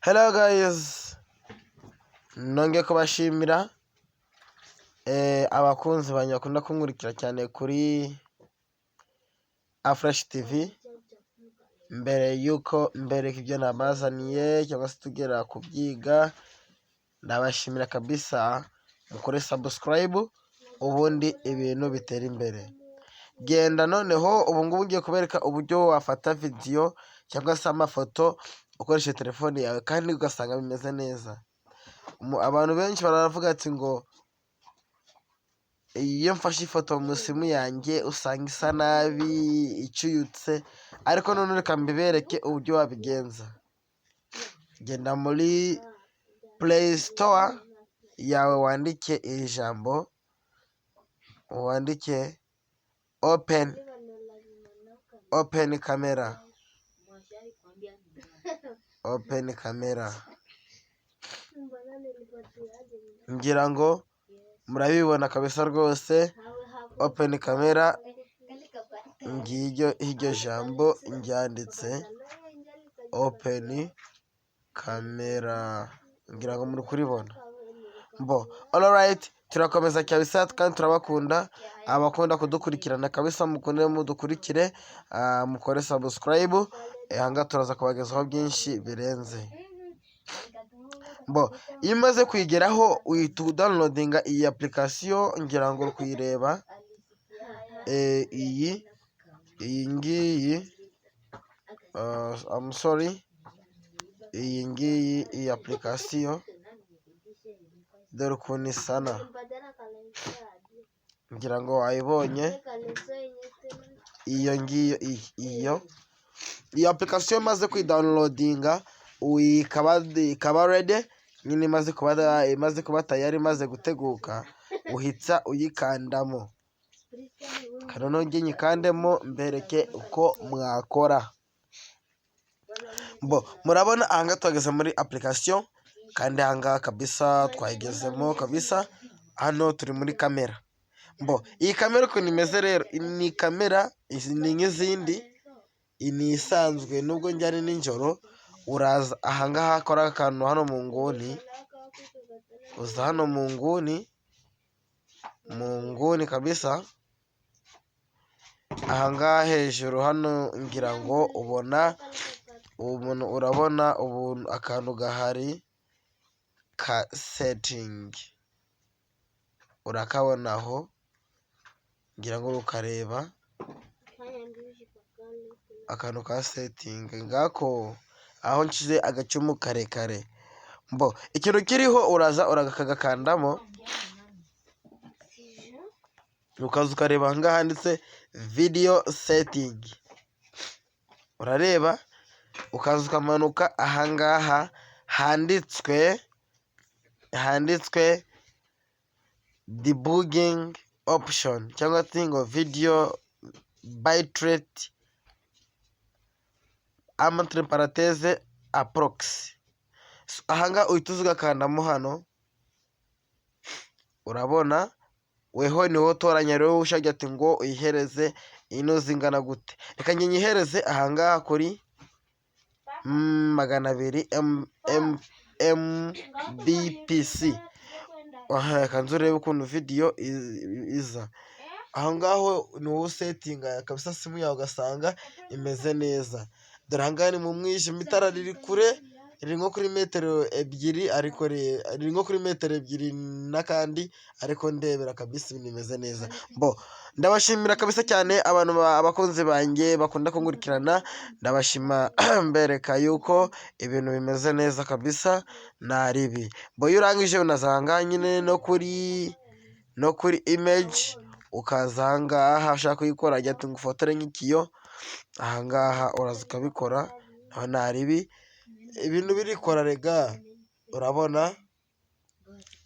Hello guys, nongeye kubashimira abakunzi banyu bakunda kunkurikira cyane kuri Afresh TV. Mbere yuko mbereka ibyo nabazaniye cyangwa se tugera kubyiga, ndabashimira kabisa mukore subscribe ubundi ibintu bitera imbere. Genda noneho ubu ngubu ngiye kubereka uburyo wafata video cyangwa se amafoto ukoresheje telefone yawe kandi ugasanga bimeze neza. Abantu benshi baravuga ati ngo iyo mfashe ifoto mu simu yanjye usanga isa nabi icuyutse, ariko none reka mbibereke uburyo wabigenza. Genda muri Play Store yawe wandike iri jambo, wandike open camera, open camera. Ngira ngo murabibona kabisa rwose. Open camera, ngiryo iryo jambo ryanditse open camera, ngira ngo muri kuribona. Alright, turakomeza kabisa kandi turabakunda. Abakunda kudukurikirana kabisa mukunde mudukurikire, mukore subscribe. Hanga turaza kubagezaho byinshi birenze. Iyo umaze kwigeraho uhita downloadinga iyi application, ngira ngo kuyireba. Iyi ngiyi iyi application dore ukuntu isana, ngira ngo wayibonye. Iyo application maze kwidownloadinga ikaba ready, nyine imaze kuba tayari, imaze guteguka, uhitsa uyikandamo. Kano ngiye nyikandemo mbereke uko mwakora. Murabona ahanga twageze muri application, kandi ahanga kabisa twayigezemo kabisa. Hano turi muri kamera. Iyi kamera uko nimeze rero, ni kamera ni nk'izindi, ni isanzwe. Nubwo njyane nijoro, uraza ahangaha akora akantu hano mu nguni, uza hano mu nguni kabisa. Ahangaha hejuru hano ngira ngo urabona ubu akantu gahari ka setting, urakabonaho, ngira ngo ukareba akantu ka setting ngako aho nshize agacumu karekare. Ikintu kiriho uraza uragakandamo, ukaza ukareba ahangaha handitse video setting, urareba. Ukaza ukamanuka ahangaha handitswe debugging option, cyangwa se ngo video bitrate entre parenthèse approx. Ahangaha uhita uza ugakandamo hano, urabona. Weho niho utoranya rero ushaka ati ngo uyihereze ino zingana gute. Reka nyihereze ahangaha kuri 200 mbps. Kanzu urebe ukuntu video iza. Ahangaho ni wowe settinga kabisa simu yawe ugasanga imeze neza. Dore ahangaha ni mu mwijima, itara riri kure, riri nko kuri metero 2, ariko riri nko kuri metero 2 n'akandi, ariko ndebera kabisa ibintu bimeze neza. Ndabashimira kabisa cyane abakunzi banjye bakunda kunkurikirana. Ndabashima mbereka yuko ibintu bimeze neza kabisa, naribi. Iyo urangije unazanga nyine no kuri image, ukaza ahangaha ushaka kuyikora ajya ati ngufotore nk'ikiyo. Ahangaha uraza ukabikora, naho naribi ibintu birikora rega.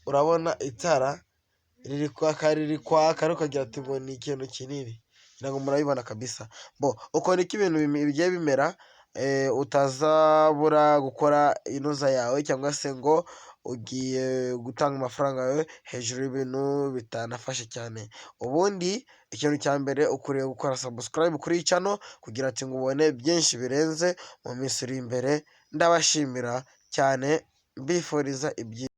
Urabona itara riri kwaka ariko ukagira ati ngo ni ikintu kinini. Ntabwo murabibona kabisa. Uko niko ibintu bigiye bimera. Utazabura gukora inuza yawe, cyangwa se ngo ugiye gutanga amafaranga yawe hejuru y'ibintu bitanafashe cyane. Ubundi ikintu cya mbere ukwiriye gukora subscribe kuri iyi channel, kugira ati ngo ubone byinshi birenze mu minsi iri imbere. Ndabashimira cyane. cyane mbifuriza ibyiza.